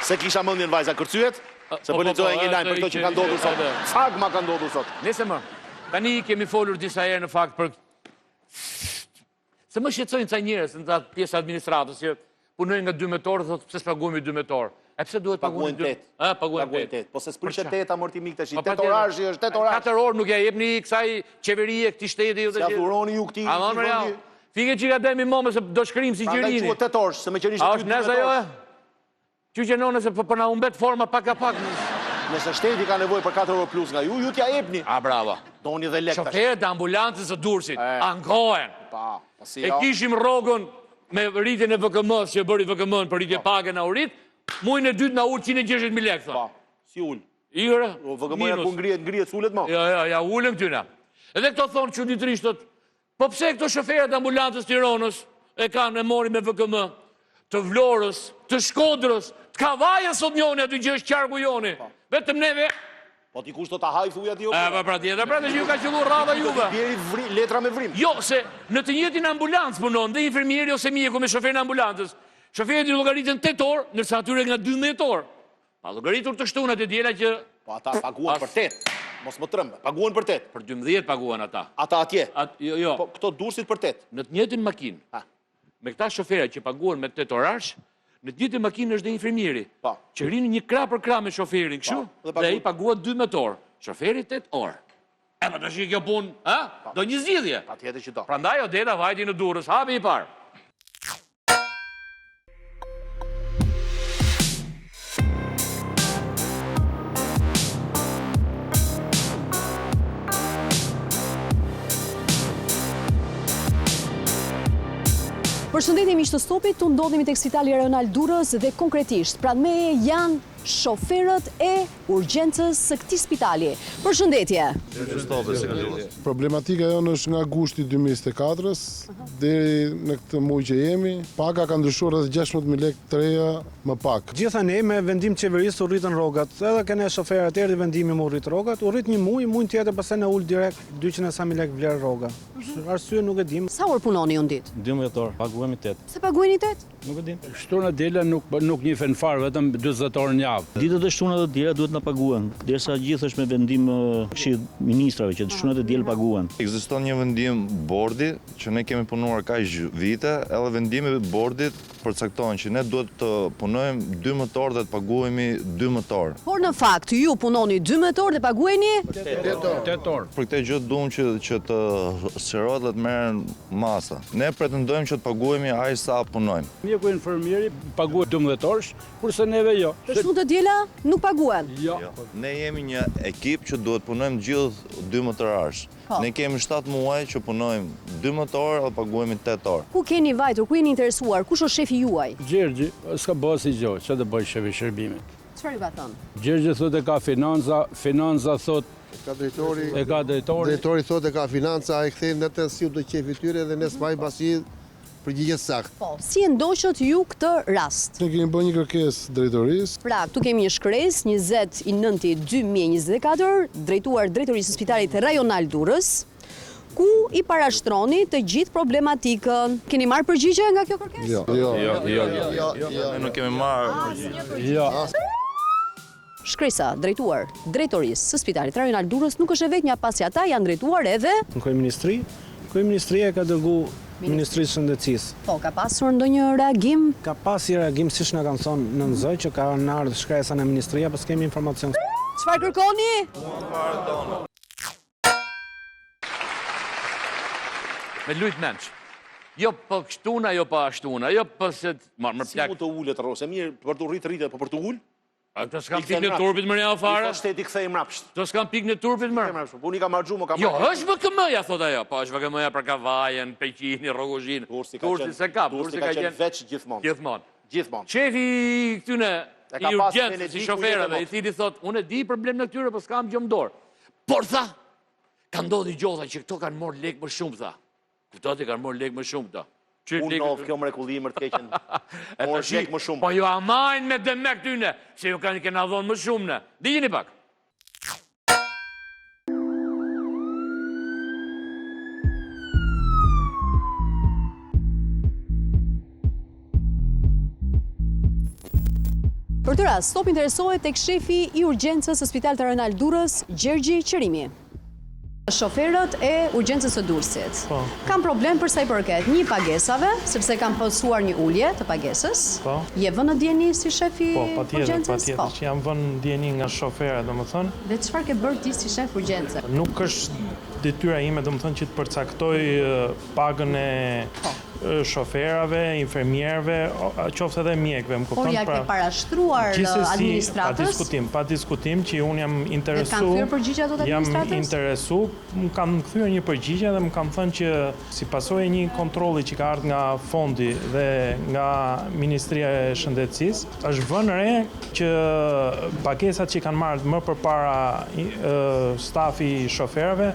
Se kisha mendjen vajza kërcyet, se po lexoja një lajm për këto që ka ndodhur sot. Çfarë ma ka ndodhur sot? Nëse më. Tani kemi folur disa herë në fakt për se më shqetësojnë ca njerëz në atë pjesë administratës që punojnë nga 12 orë, thotë pse s'paguajmë 12 orë. E pse duhet paguajmë 8? Paguajmë 8. Po se s'prishet 8 amortimik tash. 8 orazhi është 8 orazh. 4 orë nuk ja jepni kësaj qeverie, këtij shteti ju të. Ja dhuroni ju këtij. Fike që ka demi më se do shkrim si gjirini. Prandaj quhet 8 orë, se më qenë ishte 12 orë. Që none se po na humbet forma pak a pak. Nëse shteti ka nevojë për 4 orë plus nga ju t'ja jepni. Bravo. Doni dhe lek tash. Shoferët e ambulancës së Durrësit ankohen. E kishim rrogën me rritjen e VKM-s që bëri VKM-n për rritje pagën na u rrit, muajin e dytë na ul 160.000 lekë thonë. Si ul? Ire. VKM-ja ku ngrihet sulet më. Ja ulën këtyna. Edhe këto thonë çuditërisht thotë, po pse këto shoferët e ambulancës Tiranës e kanë morin me VKM të Vlorës, të Shkodrës, të Kavajës sot njoni aty që është qarku joni. Vetëm neve. Po ti kush do ta haj thuja ti o? Pra tjetër, pra që ju ka qelluar rradha juve. Bjeri letra me vrim. Jo, se në të njëjtin ambulancë punon dhe infermieri ose mjeku me shoferin e ambulancës. Shoferët i llogaritën 8 orë, ndërsa atyre nga 12 orë. Pa llogaritur të shtunat e diela që po ata paguan për 8. Mos më tremb, paguan për 8. Për 12 paguan ata. Ata atje. Jo. Po këto Durrësit për 8. Në të njëjtin makinë. Me këta shoferë që paguan me 8 orësh, në të njëjtin makinë është dhe infermieri. Që rinë një krah për krah me shoferin, kështu? Dhe ai paguat 12 orë. Shoferi 8 orë. E më të shi kjo punë, do një zgjidhje. Patjetër që do. Prandaj Odeta vajti në Durrës, hapi i parë. Përshëndetje miq të Stopit, tu ndodhemi tek Spitali Rajonal Durrës dhe konkretisht pranë meje janë shoferët e urgjencës së këtij spitali. Përshëndetje. Problematika jonë është nga gushti 2024-s deri në këtë muaj që jemi, paga ka ndryshuar rreth 16.000 lekë të reja më pak. Gjitha ne me vendim qeverisë u rritën rrogat, edhe kene shoferët erdhi vendimi mu rrit rrogat, u rrit një muaj tjetër pastaj na ul direkt 200 sa mijë lekë vlerë rroga. Arsye nuk e dim. Sa orë punoni ju ditë? 12 orë, paguemi 8. Se paguajeni 8? Nuk e dim. Shtuna dela nuk njifen fare, vetëm 40 orë në javë. Ditët e shtunat e tjera duhet na paguen, derisa gjithë është me vendim Këshillit Ministrave që shtunat e diel paguen. Ekziston një vendim bordi që ne kemi punuar kaq vite, edhe vendimi i bordit përcakton që ne duhet të punojmë 12 orë dhe të paguhemi 12 orë. Por në fakt ju punoni 12 orë dhe paguheni 8 orë. Për këtë gjë duam që të sqarohet dhe të merren masa. Ne pretendojmë që të paguhemi aq sa punojmë. Mjeku infermieri paguhet 12 orësh, kurse neve jo. Për shtunë të diela nuk paguen. Jo. Ne jemi një ekip që duhet punojmë gjithë 12 orësh. Ne kemi 7 muaj që punojmë 12 orë dhe paguhemi 8 orë. Ku keni vajtur, ku jeni interesuar, kush është shefi juaj? Gjergji, s'ka bëhet si gjë, çfarë të bëj shefi shërbimit? Çfarë ju ka thënë? Gjergji thotë ka financa thotë Ka drejtori. E ka drejtori. Drejtori thotë ka financa, ai kthehen në tension të qefi tyre dhe ne s'maj pasi përgjigje saktë. Po, si e ndoqët ju këtë rast? Ne kemi bërë një kërkesë drejtorisë. Pra, këtu kemi një shkresë 20/9/2024 drejtuar drejtorisë së Spitalit Rajonal Durrës, ku i parashtroni të gjithë problematikën. Keni marrë përgjigje nga kjo kërkesë? Jo. Ne nuk kemi marrë përgjigje. Jo. Shkresa drejtuar drejtorisë së Spitalit Rajonal Durrës nuk është e vetmja pasi ata janë drejtuar edhe në Kryeministri. Kryeministria ka dërguar Ministrisë së Shëndetësisë. Po, ka pasur ndonjë reagim? Ka pasur reagim siç na kanë thonë në Nzoj që ka ardhur shkresa në ministria, pas kemi informacion. Çfarë kërkoni? Me lujt menç. Jo po kshtuna, jo po ashtuna, jo po se marr Si plak. mund të ulet rrose mirë për të rritë, po për të ul? Ato s'kan pikë në turbit më ne fare. Po shteti kthej mrapsht. To s'kan pikë në turbit më. Puni ka marrxhu, mo ka Jo, është VKM-ja thot ajo. Po është VKM-ja për Kavajën, Peqinin, Rrogozhin. Durrësi se ka, Durrësi ka qenë veç gjithmonë. Gjithmonë. Shefi këtyne i urgjencës si shoferëve, i cili thot, unë e di problem në këtyre, po s'kam gjë më dorë. Por tha, ka ndodhi gjotha që këto kanë marrë lekë më shumë, tha. Këto kanë marrë lekë më shumë, tha. Unë novë kjo mrekullimër të keqen. Morë lekë më shumë. Po ju amajnë me dëme këtyne, se ju kanë kena dhonë më shumë në. Dijini pak. Për të rast, stop interesohet tek shefi i urgjencës së Spitalit Rajonal Durrës, Gjergji Qerimi. Shoferët e urgjencës së Durrësit kanë problem për sa i përket një pagesave, sepse kanë pësuar një ulje të pagesës. Je vënë ndjeni si shefi urgjencës? Patjetër, që jam vënë ndjeni nga shoferët, domethënë. Dhe çfarë ke bërë ti si shef urgjencë? Nuk është detyra ime, domethënë, që të përcaktoj pagën e shoferave, infermierëve, qoftë edhe mjekëve, më kupton? Por ja ke parashtruar administratës? Pa diskutim që unë jam interesu. Dhe kanë kthyer përgjigje ato të administratës? Jam interesu, më kanë kthyer një përgjigje dhe më kanë thënë që si pasojë një kontrolli që ka ardhur nga fondi dhe nga Ministria e Shëndetësisë, është vënë re që pagesat që kanë marrë më përpara stafi i shoferëve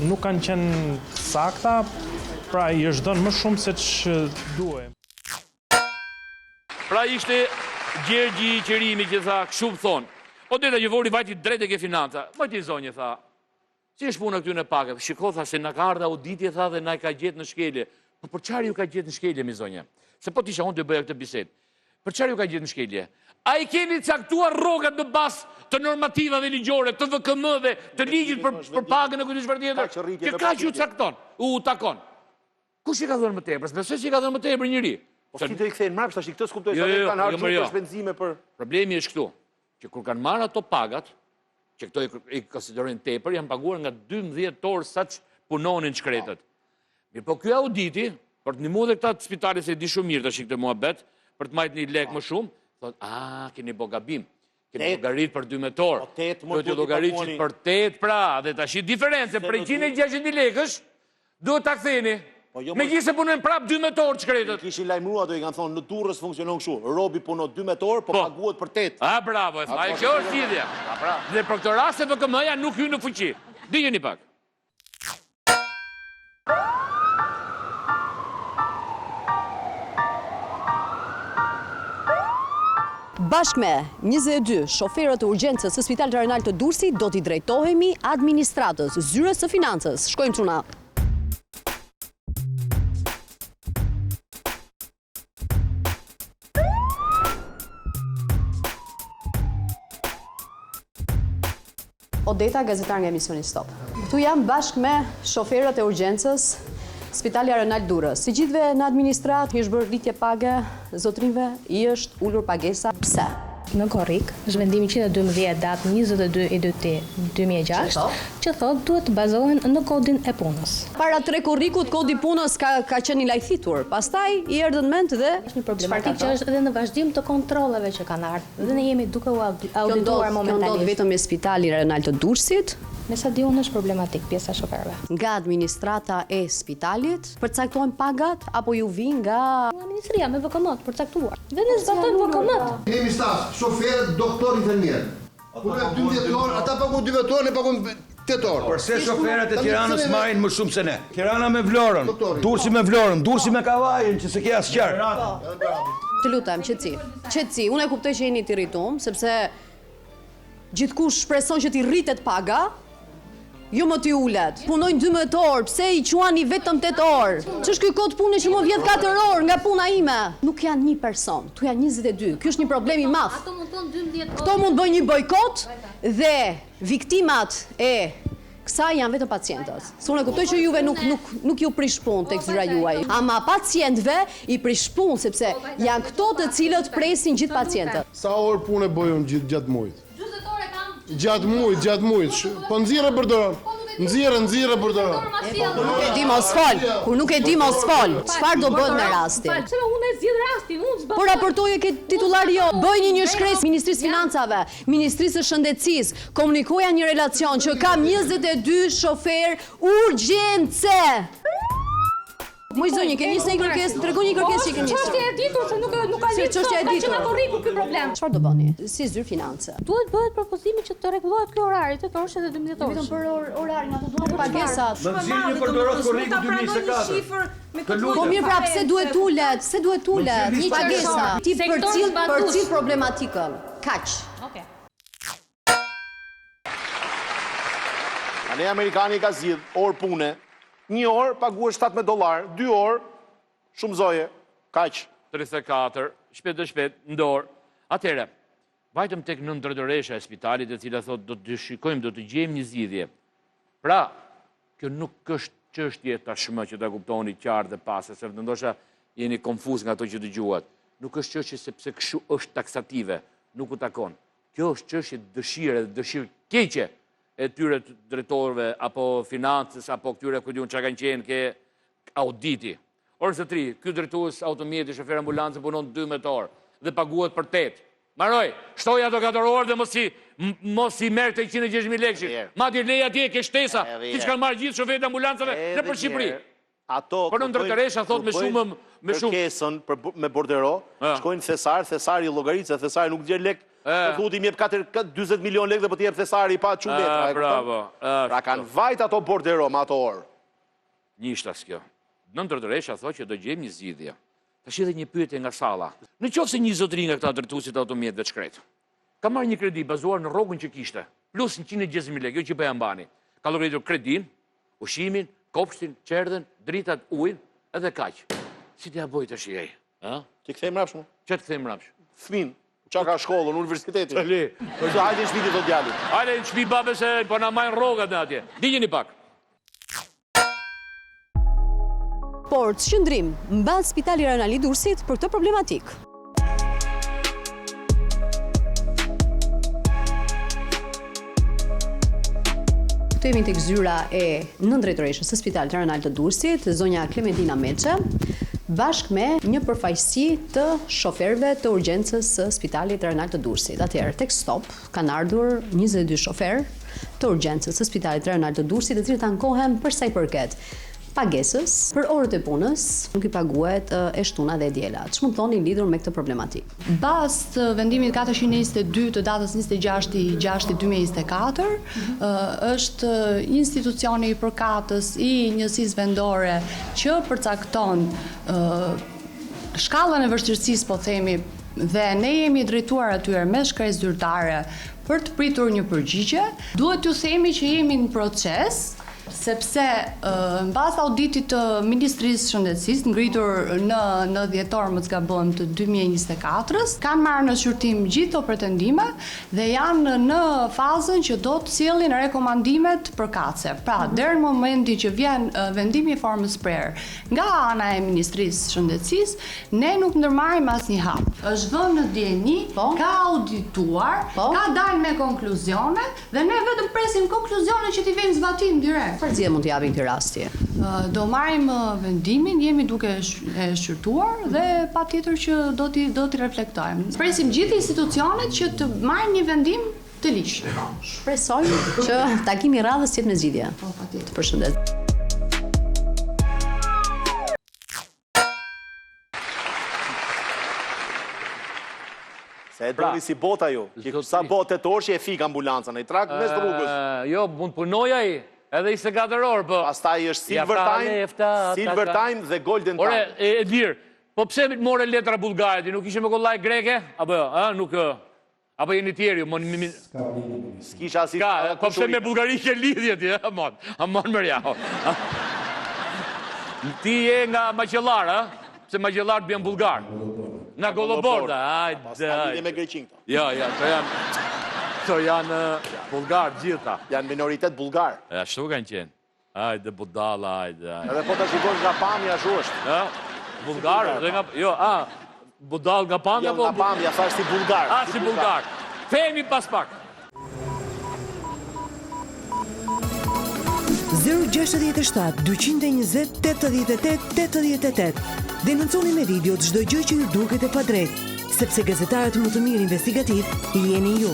nuk kanë qenë sakta, pra i është dhënë më shumë se që duhet. Pra ishte Gjergji Qerimi që tha, kështu thonë. O deta që vori vajti drejt e ke financa. Vajti zonjë, tha, si është puna këty në paket? Shiko, tha, se në ka ardha auditje, tha, dhe na ka gjetë në shkelje. Po për çfarë ju ka gjetë në shkelje, mi zonjë? Se po t'isha unë të bëja këtë bisedë. Për çfarë ju ka gjetë në shkelje? A i keni caktuar rrogat në bas të normativave ligjore, të VKM-ve, të ligjit për pagën e këtë çfarë tjetër? Që ka që u cakton, u takon. Kush i ka dhënë më tepër? Besoj se i ka dhënë më tepër njëri. Po si të i kthejnë mbrapsht, tash këtë s'kuptoj sa kanë harxuar për shpenzime për. Problemi është këtu, që kur kanë marrë ato pagat, që këto i konsiderojnë tepër, janë paguar nga 12 orë sa që punonin shkretët. Mirë, po ky auditi, për të ndihmuar këta të spitalit se di shumë mirë tash këtë muhabet, për të marrë një lek më shumë, thotë, keni bo gabim. Keni llogarit për 12 orë. Do të llogaritet për 8 pra, dhe tash diferencë prej 160.000 lekësh duhet ta ktheni. Megjithëse se punojnë prap 12 orë shkretët. Kishin lajmëruar ato, i kanë thonë në Durrës funksionon kështu. Robi punon 12 orë, po paguhet për 8. Bravo, e tha. Kjo është lidhja. Dhe për këtë rast VKM-ja nuk hyn në fuqi. Dijeni pak. Bashkë me 22 shoferët e urgjencës së Spitalit Rajonal të Durrësit do t'i drejtohemi administratës, zyrës së financës. Shkojmë çuna. Odeta, gazetar nga emisioni Stop. Këtu jam bashkë me shoferët e urgjencës Spitali Rajonal Durrës. Si gjithve në administrat, i është bërë rritje page, zotrinve, i është ullur pagesa. Pse? Në korrik, zhvendimi 112 datë 22/2006, që thot duhet të bazohen në kodin e punës. Para 3 korrikut, kodi punës ka qenë i lajthitur. Pastaj i erdhën mend dhe është një problematik që është edhe në vazhdim të kontrolleve që kanë ardhur. Dhe ne jemi duke u audituar momentalisht. Kjo ndodh vetëm me Spitali Rajonal të Durrësit. Me sa di unë është problematik pjesa shoferëve. Nga administrata e spitalit, përcaktojnë pagat apo ju vijnë nga ministria me VKM-t përcaktuar. Dhe ne zbatojmë VKM-t. Kemi staf, shoferët, doktor, infermier. Punojnë 12 orë, ata paguajnë 12 orë, ne paguajmë 8 orë. Përse shoferët e Tiranës marrin më shumë se ne? Tirana me Vlorën, Durrësi me Vlorën, Durrësi me Kavajën, që se ke asgjë. Të lutem, qetësi. Unë e kuptoj që jeni të irritum, sepse gjithkush shpreson që t'i rritet paga. Jo më t'i ullet. Punojnë 12 orë, pse i quani vetëm 8 orë? Ç'është ky kod pune që më vjet 4 orë nga puna ime? Nuk janë një person, tu janë 22. Ky është një problem i madh. Ato mund të thonë 12 orë. Kto mund bëjnë një bojkot dhe viktimat e kësaj janë vetëm pacientët. Se unë e kuptoj që juve nuk ju prish punë tek zyra juaj. Ama pacientëve i prish punë sepse janë këto të cilët presin gjithë pacientët. Sa orë punë bëjmë gjatë muajit? Gjatë mujt. Po nxirre përdoron. Nxirre përdoron. Kur nuk e di mos fol. Çfarë do bëhet në rastin? Se unë e zgjidh rastin, unë Po raportoje ke titullari jo. Bëjni një shkresë Ministrisë Financave, Ministrisë së Shëndetësisë, komunikoja një relacion që kam 22 shofer urgjence. Moj zonjë, keni një kërkesë, tregoni një kërkesë që keni. Çështja e ditur se nuk ka lidhje. Çështja e ditur. Ka korriku ky problem. Çfarë do bëni? Si zyrë finance? Duhet bëhet propozimi që të rregullohet ky orari, 8 orësh edhe 12 orësh. Vetëm për orarin, ato duan pagesat. Më nxirr një përdorot korriku 2024. Po mirë, pra pse duhet ulet? Pse duhet ulet? Një pagesa. Ti përcjell problematikën. Kaq. Okej. Ne amerikani ka zgjidh orë pune. 1 orë paguar $17, 2 orë shumëzoje, kaq. 34, shpejt, ndorë. Atëre, vajtëm tek nën drejtoresha e spitalit e cila thot do të shikojmë, do të gjejmë një zgjidhje. Pra, kjo nuk është çështje tashmë që ta kuptoni qartë dhe pasë, se ndoshta jeni konfuz nga ato që dëgjuat. Nuk është çështje sepse kështu është taksative, nuk u takon. Kjo është çështje dëshirë keqe e tyre drejtorëve apo financës apo këtyre ku diun çka kanë qenë ke auditi. Orë zë 3, ky drejtues automjeti, shofer ambulancë punon 12 orë dhe paguhet për 8. Maroj, shtoj ato 4 orë dhe mos i merr të 160.000 lekë. Madje leja atje ke shtesa, ti çka marr gjithë shoferët ambulancave në për Shqipëri. Ato për në drejtoresha thot me shumë kërkesën me bordero, shkojnë thesari llogaritse, thesari nuk gjen lek. Po thotë më jep 40 milion lekë dhe po t'i jep thesari pa çuletra. Bravo. Pra kanë vajt ato bordero me ato orë. Njishtas kjo. Në drejtoresha thotë që do gjejmë një zgjidhje. Tash edhe një pyetje nga salla. Në qoftë se një zotëri nga këta drejtuesit automjetëve të shkret ka marrë një kredi bazuar në rrogën që kishte, plus 160.000 lekë, jo që po ja mbani. Ka llogaritur kredin, ushimin, kopshtin, qerdhen, dritat, ujin, edhe kaq. Si t'ja bëj tash ai? Ti kthej mrapsh më? Ç'a të them mrapsh? Fëmin, çka ka shkollën, universitetin. Çali. Po hajde në shtëpi do djali. Hajde në shtëpi babë se po na marrin rrogat në atje. Dijeni pak. Por çndrim mbas Spitali Rajonal i Durrësit për këtë problematik. Këtu jemi tek zyra e nëndrejtoreshës së Spitalit Rajonal të Durrësit, zonja Klementina Meçe, bashkë me një përfaqësi të shoferëve të urgjencës së Spitalit Rajonal të Durrësit. Atëherë tek stop kanë ardhur 22 shoferë të urgjencës së Spitalit Rajonal të Durrësit, të cilët ankohen për sa i përket pagesës për orët e punës, nuk i paguhet e shtuna dhe e diela. Ç'mund të thoni lidhur me këtë problematik? Baz të vendimit 422 të datës 26/6/2024, është institucioni i përkatës i njësisë vendore që përcakton shkallën e vështirësisë, po themi, dhe ne jemi drejtuar atyre me shkresë zyrtare për të pritur një përgjigje. Duhet t'ju themi që jemi në proces, sepse në bazë auditit të Ministrisë së Shëndetësisë ngritur në dhjetor më të gabojm të 2024-s, kanë marrë në shqyrtim gjithë të pretendime dhe janë në fazën që do të sjellin rekomandimet përkatëse. Pra, deri në momentin që vjen vendimi i formës prerë nga ana e Ministrisë së Shëndetësisë, ne nuk ndërmarrim asnjë hap. Është vënë në dieni, ka audituar, ka dalë me konkluzione dhe ne vetëm presim konkluzionet që t'i vijnë zbatim direkt. Përgjigje mund t'japin këtë rasti? Do marrim vendimin, jemi duke e shqyrtuar dhe patjetër që do t'i reflektojmë. Presim gjithë institucionet që të marrin një vendim të ligjshëm. Shpresojmë që takimi i radhës jetë me zgjidhje. Po, patjetër. Përshëndet. Se e doni si bota ju. Sa botë të orë që e fik ambulancën, e trak mes rrugës. Jo, mund punoj ai. Edhe 24 orë, po. Pastaj është Silver Time dhe Golden Time. Ore, e dirë, po pse more letra bulgare, ti nuk ishe me kollaj greke? Apo, nuk, apo jeni tjeri, s'kisha si... Po pse me Bulgari ke lidhje ti, amon mërja. Ti je nga Maqellar, pse Maqellar të bjen bulgar. Nga Goloborda, hajde. Pas ka lidhje me Greqin këto. Ja, këto janë bulgar gjitha. Janë minoritet bulgar. Ja, shtu kanë qenë. Hajde, budala, hajde. Edhe po të shikosh nga pamja shu është. Bulgar, dhe nga... Jo, budal nga pamja, po... Jo, nga pamja, thash si bulgar. Si bulgar. Themi pas pak. 067 220 88 88. Denonconi me video çdo gjë që ju duket e padrejtë, sepse gazetarët më të mirë investigativ jeni ju.